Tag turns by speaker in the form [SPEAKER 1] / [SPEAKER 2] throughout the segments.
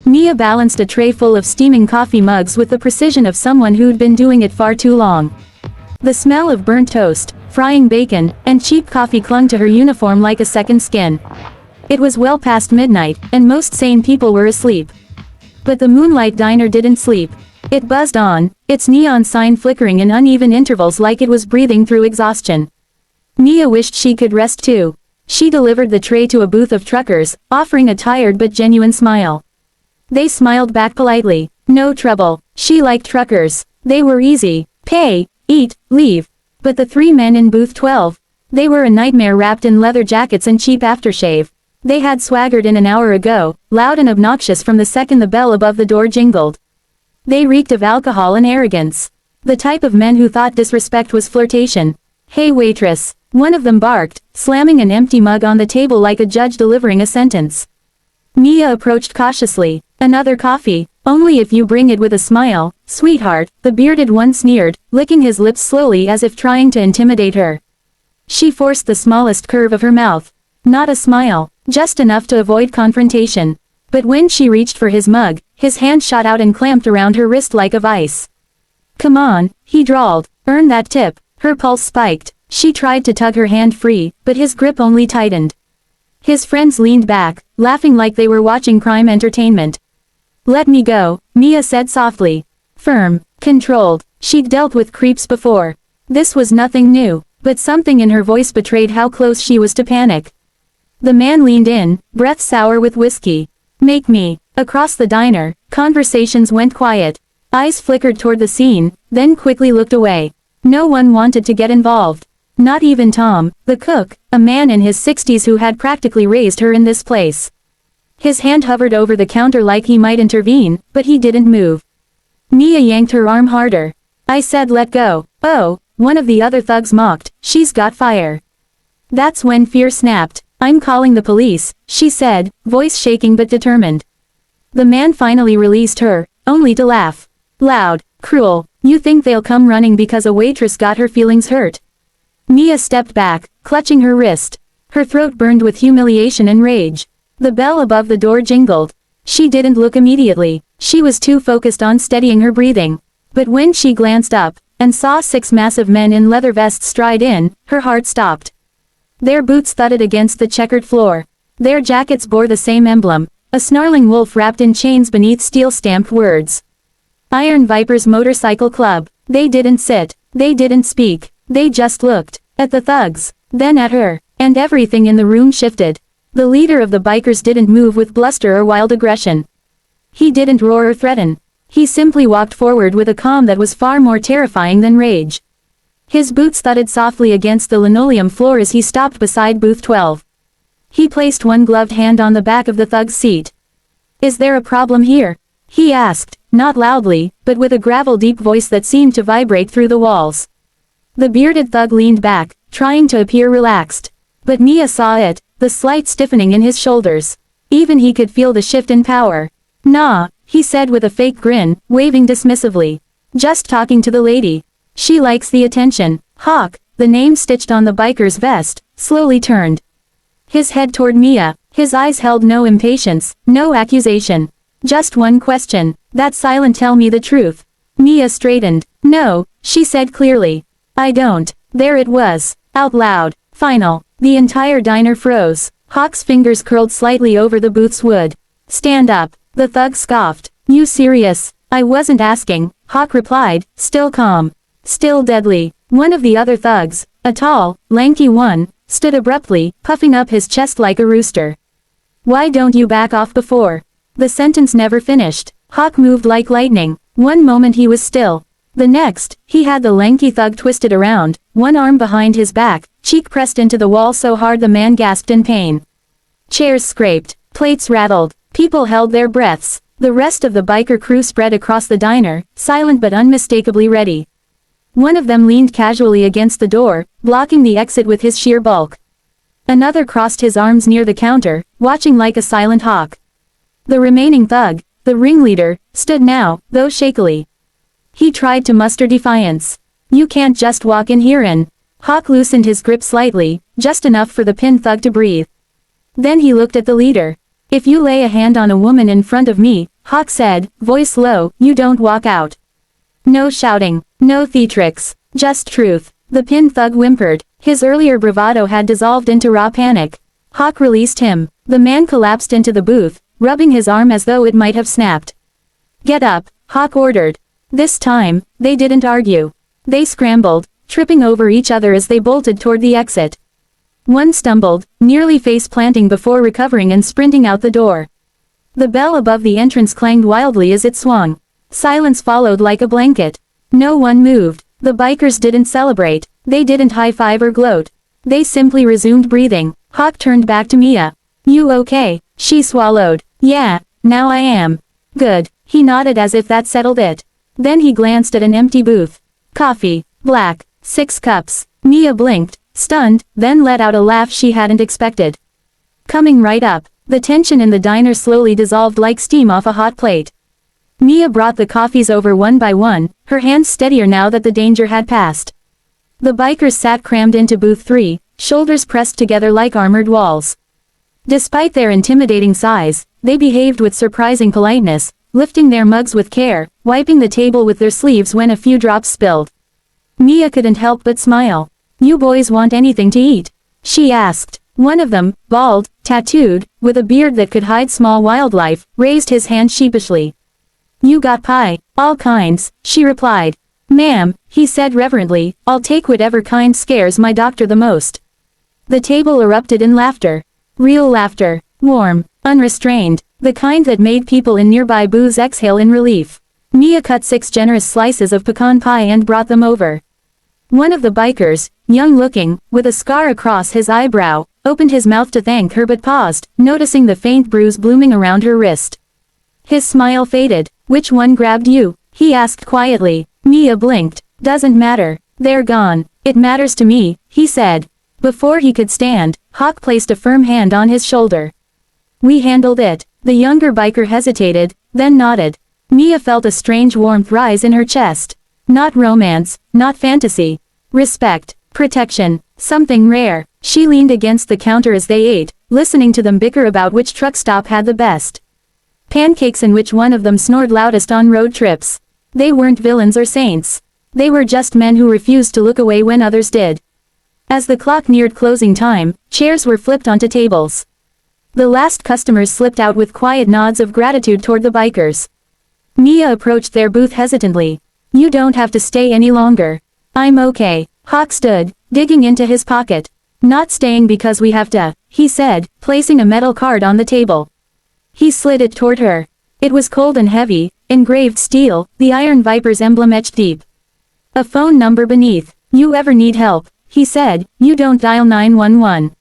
[SPEAKER 1] Mia balanced a tray full of steaming coffee mugs with the precision of someone who'd been doing it far too long. The smell of burnt toast, frying bacon, and cheap coffee clung to her uniform like a second skin. It was well past midnight, and most sane people were asleep. But the Moonlight Diner didn't sleep. It buzzed on, its neon sign flickering in uneven intervals like it was breathing through exhaustion. Mia wished she could rest too. She delivered the tray to a booth of truckers, offering a tired but genuine smile. They smiled back politely. No trouble. She liked truckers. They were easy. Pay, eat, leave. But the three men in booth 12. They were a nightmare wrapped in leather jackets and cheap aftershave. They had swaggered in an hour ago, loud and obnoxious from the second the bell above the door jingled. They reeked of alcohol and arrogance. The type of men who thought disrespect was flirtation. Hey waitress, one of them barked, slamming an empty mug on the table like a judge delivering a sentence. Mia approached cautiously. Another coffee, only if you bring it with a smile, sweetheart, the bearded one sneered, licking his lips slowly as if trying to intimidate her. She forced the smallest curve of her mouth. Not a smile, just enough to avoid confrontation. But when she reached for his mug, his hand shot out and clamped around her wrist like a vice. Come on, he drawled, earn that tip. Her pulse spiked. She tried to tug her hand free, but his grip only tightened. His friends leaned back, laughing like they were watching crime entertainment. Let me go, Mia said softly. Firm, controlled, she'd dealt with creeps before. This was nothing new, but something in her voice betrayed how close she was to panic. The man leaned in, breath sour with whiskey. Make me. Across the diner, conversations went quiet. Eyes flickered toward the scene, then quickly looked away. No one wanted to get involved. Not even Tom, the cook, a man in his 60s who had practically raised her in this place. His hand hovered over the counter like he might intervene, but he didn't move. Mia yanked her arm harder. I said let go. Oh, one of the other thugs mocked, she's got fire. That's when fear snapped. I'm calling the police, she said, voice shaking but determined. The man finally released her, only to laugh. Loud, cruel, you think they'll come running because a waitress got her feelings hurt? Mia stepped back, clutching her wrist. Her throat burned with humiliation and rage. The bell above the door jingled. She didn't look immediately. She was too focused on steadying her breathing. But when she glanced up, and saw 6 massive men in leather vests stride in, her heart stopped. Their boots thudded against the checkered floor. Their jackets bore the same emblem, a snarling wolf wrapped in chains beneath steel-stamped words. Iron Vipers Motorcycle Club. They didn't sit. They didn't speak. They just looked. At the thugs. Then at her. And everything in the room shifted. The leader of the bikers didn't move with bluster or wild aggression. He didn't roar or threaten. He simply walked forward with a calm that was far more terrifying than rage. His boots thudded softly against the linoleum floor as he stopped beside booth 12. He placed one gloved hand on the back of the thug's seat. Is there a problem here? He asked, not loudly, but with a gravel-deep voice that seemed to vibrate through the walls. The bearded thug leaned back, trying to appear relaxed. But Mia saw it, the slight stiffening in his shoulders. Even he could feel the shift in power. Nah, he said with a fake grin, waving dismissively. Just talking to the lady. She likes the attention. Hawk, the name stitched on the biker's vest, slowly turned. His head toward Mia, his eyes held no impatience, no accusation. Just one question. That silent tell me the truth. Mia straightened. No, she said clearly. I don't. There it was. Out loud. Final. The entire diner froze. Hawk's fingers curled slightly over the booth's wood. Stand up. The thug scoffed. You serious? I wasn't asking, Hawk replied, still calm. Still deadly. One of the other thugs, a tall, lanky one, stood abruptly, puffing up his chest like a rooster. Why don't you back off before? The sentence never finished. Hawk moved like lightning. One moment he was still. The next, he had the lanky thug twisted around, one arm behind his back, cheek pressed into the wall so hard the man gasped in pain. Chairs scraped. Plates rattled. People held their breaths. The rest of the biker crew spread across the diner, silent but unmistakably ready. One of them leaned casually against the door, blocking the exit with his sheer bulk. Another crossed his arms near the counter, watching like a silent hawk. The remaining thug, the ringleader, stood now, though shakily. He tried to muster defiance. You can't just walk in here and... Hawk loosened his grip slightly, just enough for the pinned thug to breathe. Then he looked at the leader. If you lay a hand on a woman in front of me, Hawk said, voice low, you don't walk out. No shouting, no theatrics, just truth. The pin thug whimpered. His earlier bravado had dissolved into raw panic. Hawk released him. The man collapsed into the booth, rubbing his arm as though it might have snapped. Get up, Hawk ordered. This time, they didn't argue. They scrambled, tripping over each other as they bolted toward the exit. One stumbled, nearly face-planting before recovering and sprinting out the door. The bell above the entrance clanged wildly as it swung. Silence followed like a blanket. No one moved. The bikers didn't celebrate. They didn't high-five or gloat. They simply resumed breathing. Hawk turned back to Mia. You okay? She swallowed. Yeah, now I am. Good. He nodded as if that settled it. Then he glanced at an empty booth. Coffee. Black. 6 cups. Mia blinked, stunned, then let out a laugh she hadn't expected. Coming right up. The tension in the diner slowly dissolved like steam off a hot plate. Mia brought the coffees over one by one, her hands steadier now that the danger had passed. The bikers sat crammed into booth 3, shoulders pressed together like armored walls. Despite their intimidating size, they behaved with surprising politeness, lifting their mugs with care, wiping the table with their sleeves when a few drops spilled. Mia couldn't help but smile. You boys want anything to eat? She asked. One of them, bald, tattooed, with a beard that could hide small wildlife, raised his hand sheepishly. You got pie, all kinds, she replied. Ma'am, he said reverently, I'll take whatever kind scares my doctor the most. The table erupted in laughter. Real laughter, warm, unrestrained, the kind that made people in nearby booths exhale in relief. Mia cut 6 generous slices of pecan pie and brought them over. One of the bikers, young-looking, with a scar across his eyebrow, opened his mouth to thank her but paused, noticing the faint bruise blooming around her wrist. His smile faded. Which one grabbed you? He asked quietly. Mia blinked. Doesn't matter. They're gone. It matters to me, he said. Before he could stand, Hawk placed a firm hand on his shoulder. We handled it. The younger biker hesitated, then nodded. Mia felt a strange warmth rise in her chest. Not romance, not fantasy. Respect, protection, something rare. She leaned against the counter as they ate, listening to them bicker about which truck stop had the best pancakes and which one of them snored loudest on road trips. They weren't villains or saints. They were just men who refused to look away when others did. As the clock neared closing time, chairs were flipped onto tables. The last customers slipped out with quiet nods of gratitude toward the bikers. Mia approached their booth hesitantly. You don't have to stay any longer. I'm okay. Hawk stood, digging into his pocket. Not staying because we have to, he said, placing a metal card on the table. He slid it toward her. It was cold and heavy, engraved steel, the Iron Viper's emblem etched deep. A phone number beneath. You ever need help, he said, you don't dial 911.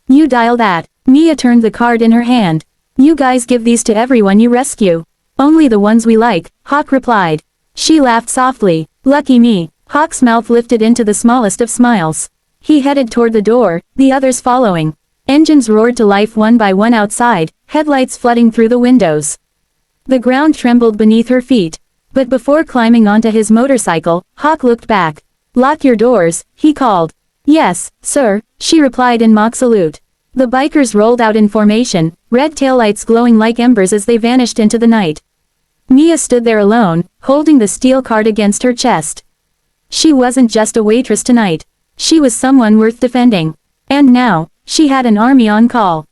[SPEAKER 1] You dial that. Mia turned the card in her hand. You guys give these to everyone you rescue. Only the ones we like, Hawk replied. She laughed softly. Lucky me. Hawk's mouth lifted into the smallest of smiles. He headed toward the door, the others following. Engines roared to life one by one outside, headlights flooding through the windows. The ground trembled beneath her feet. But before climbing onto his motorcycle, Hawk looked back. Lock your doors, he called. Yes, sir, she replied in mock salute. The bikers rolled out in formation, red taillights glowing like embers as they vanished into the night. Mia stood there alone, holding the steel card against her chest. She wasn't just a waitress tonight. She was someone worth defending. And now, she had an army on call.